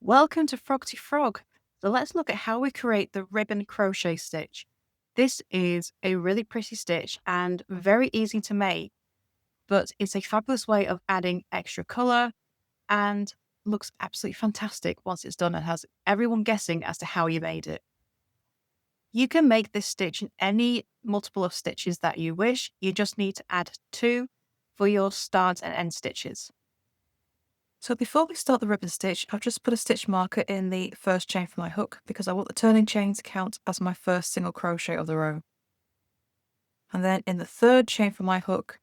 Welcome to Frogty Frog. So let's look at how we create the ribbon crochet stitch. This is a really pretty stitch and very easy to make, but it's a fabulous way of adding extra colour and looks absolutely fantastic once it's done and has everyone guessing as to how you made it. You can make this stitch in any multiple of stitches that you wish. You just need to add 2 for your start and end stitches. So before we start the ribbon stitch, I've just put a stitch marker in the first chain for my hook because I want the turning chain to count as my first single crochet of the row. And then in the third chain for my hook,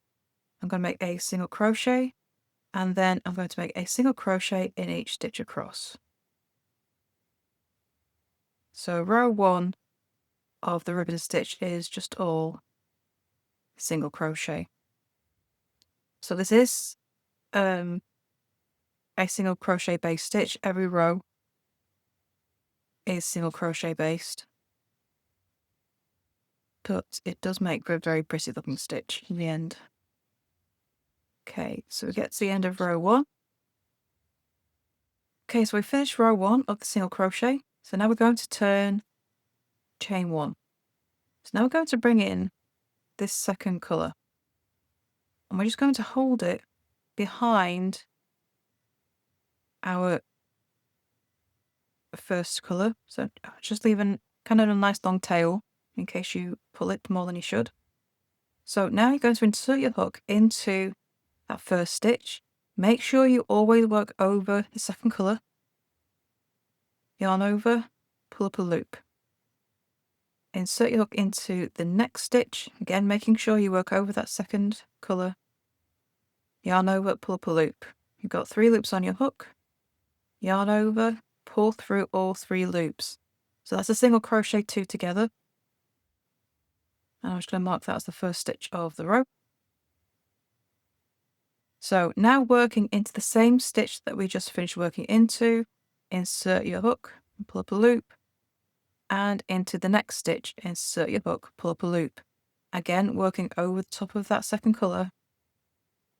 I'm going to make a single crochet, and then I'm going to make a single crochet in each stitch across. So row 1 of the ribbon stitch is just all single crochet. So this is a single crochet based stitch. Every row is single crochet based, but it does make for a very pretty looking stitch in the end. Okay, so we get to the end of row 1. Okay, so we finished row 1 of the single crochet. So now we're going to turn chain 1. So now we're going to bring in this second colour, and we're just going to hold it behind our first colour. So just leaving kind of a nice long tail in case you pull it more than you should. So now you're going to insert your hook into that first stitch. Make sure you always work over the second colour. Yarn over, pull up a loop. Insert your hook into the next stitch, again making sure you work over that second colour. Yarn over, pull up a loop. You've got 3 loops on your hook. Yarn over, pull through all 3 loops. So that's a single crochet 2 together. And I'm just going to mark that as the first stitch of the row. So now working into the same stitch that we just finished working into, insert your hook, pull up a loop, and into the next stitch, insert your hook, pull up a loop. Again, working over the top of that second colour,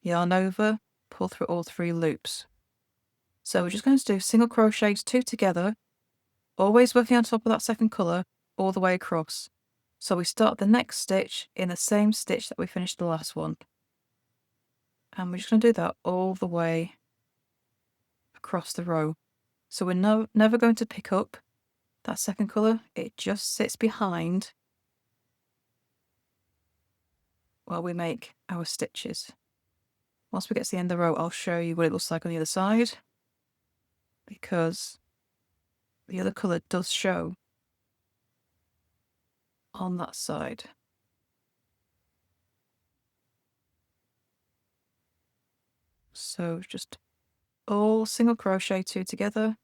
yarn over, pull through all 3 loops. So we're just going to do single crochets 2 together, always working on top of that second colour, all the way across. So we start the next stitch in the same stitch that we finished the last one. And we're just going to do that all the way across the row. So we're never going to pick up that second colour, it just sits behind while we make our stitches. Once we get to the end of the row, I'll show you what it looks like on the other side, because the other colour does show on that side. So just all single crochet 2 together.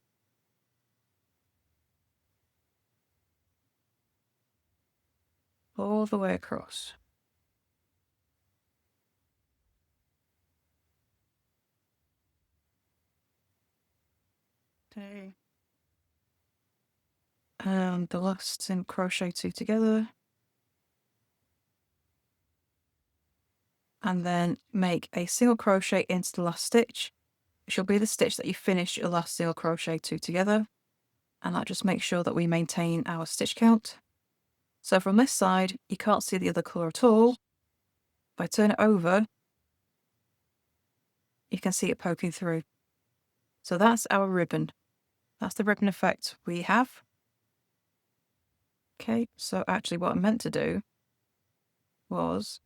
All the way across. Okay. And the last single crochet 2 together. And then make a single crochet into the last stitch, which will be the stitch that you finish your last single crochet 2 together. And that just makes sure that we maintain our stitch count. So from this side, you can't see the other colour at all. If I turn it over, you can see it poking through. So that's our ribbon. That's the ribbon effect we have. Okay, so actually what I meant to do was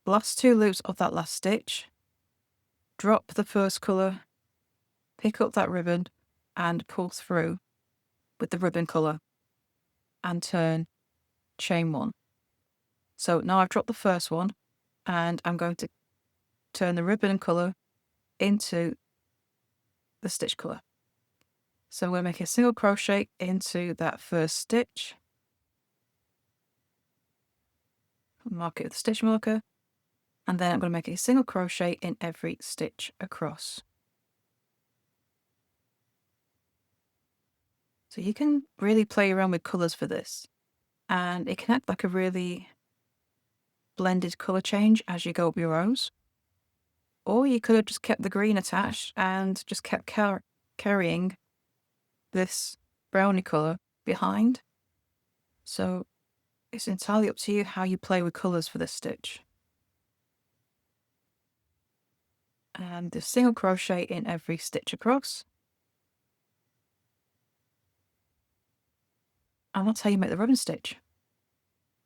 last 2 loops of that last stitch, drop the first colour, pick up that ribbon and pull through with the ribbon colour and turn chain 1. So now I've dropped the first one and I'm going to turn the ribbon colour into the stitch colour. So I'm going to make a single crochet into that first stitch, mark it with the stitch marker, and then I'm going to make a single crochet in every stitch across. So you can really play around with colours for this, and it can act like a really blended colour change as you go up your rows. Or you could have just kept the green attached and just kept carrying this brownie colour behind. So it's entirely up to you how you play with colours for this stitch. And the single crochet in every stitch across. And that's how you make the ribbon stitch.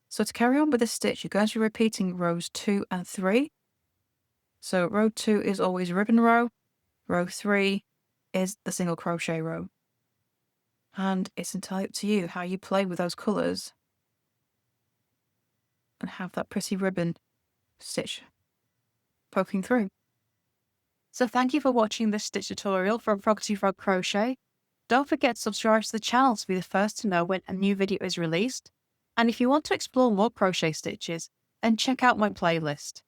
So to carry on with this stitch, you're going to be repeating rows 2 and 3. So row 2 is always ribbon row, row 3 is the single crochet row. And it's entirely up to you how you play with those colours and have that pretty ribbon stitch poking through. So thank you for watching this stitch tutorial from Froggy Frog Crochet. Don't forget to subscribe to the channel to be the first to know when a new video is released. And if you want to explore more crochet stitches, then check out my playlist,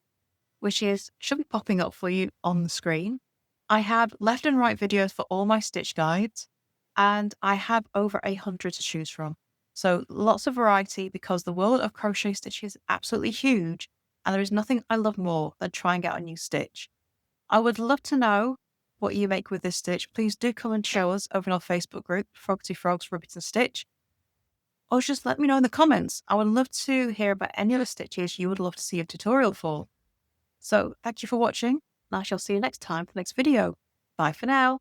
which should be popping up for you on the screen. I have left and right videos for all my stitch guides, and I have over 100 to choose from. So lots of variety because the world of crochet stitches is absolutely huge, and there is nothing I love more than trying out a new stitch. I would love to know what you make with this stitch. Please do come and show us over in our Facebook group, Froggy Frogs Ribbons and Stitch. Or just let me know in the comments. I would love to hear about any other stitches you would love to see a tutorial for. So thank you for watching, and I shall see you next time for the next video. Bye for now.